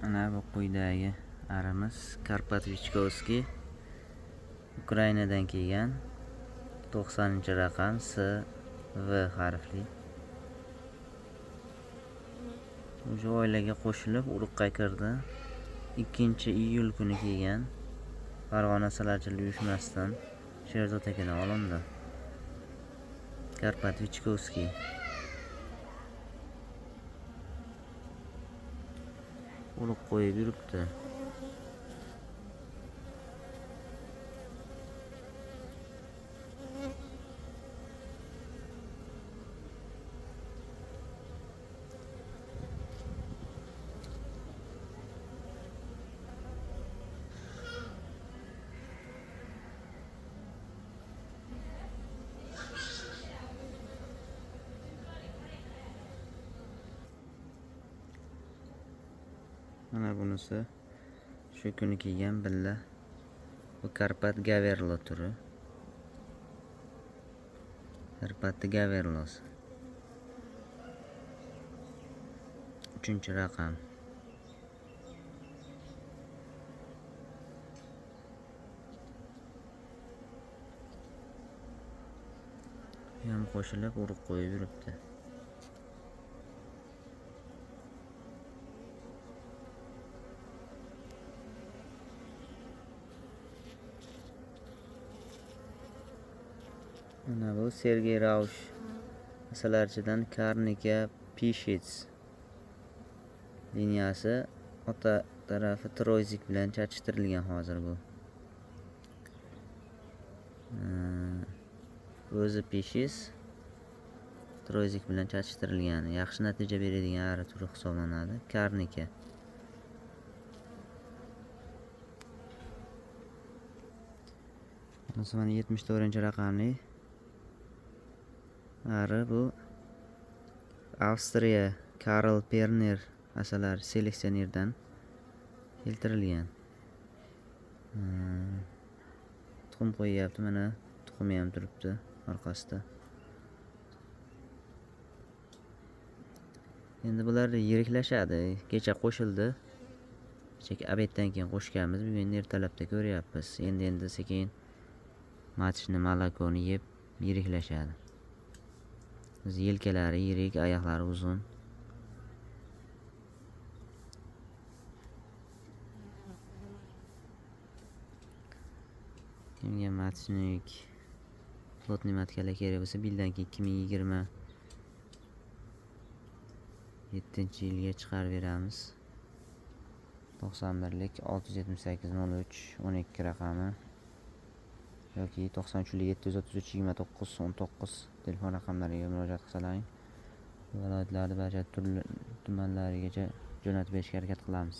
Mana bu quyidagi arimiz Karpat Vichkovskiy, Ukrainadan kelgan, 90-raqam SV harfli. O'sha oilaga qo'shilib urug'ga kirdi. 2-iyul kuni kelgan. Farg'ona salarchilik uyushmasidan Sherzod akadan olindi. Karpat Vichkovskiy. Urug' qo'yib yuribdi. Mana bunisi shu kuni kelgan billa. Bu Karpat Gaverlo turi. Karpat Gaverlos. 3-raqam. Ham qo'shilib urug' qo'yib yuribdi. Mana bu Sergey Raush asalarchidan Karnika Pishets liniyasi ota tarafi Troyzik bilan chatishtirilgan hozir bu. O'zi Pishets Troyzik bilan chatishtirilgan, yaxshi natija beradigan ari turi hisoblanadi. Karnika. Mana 74-raqamli ari bu Avstriya Karl Perner asalar seleksionerdan keltirilgan. Tuxum qo'yyapti, mana tuxumi ham turibdi orqasida. Endi bular yiriklashadi. Kecha qo'shildi. Kecha obeddan keyin qo'shganmiz. Bugun ertalabda ko'ryapmiz. Endi sekin matchni, molokoni yeb yiriklashadi. Yelkalari yirik, oyoqlari uzun. Kimga matchnik, plotniy matkalar kerak bo'lsa, bildan keyin 2027-yilga chiqarib beramiz. 91lik 678 03 raqami yoki 93lik 733 29 19 telefon raqamlariga murojaat qilsalaring, viloyatlarni barcha tumanlarigacha jo'natib berishga harakat qilamiz.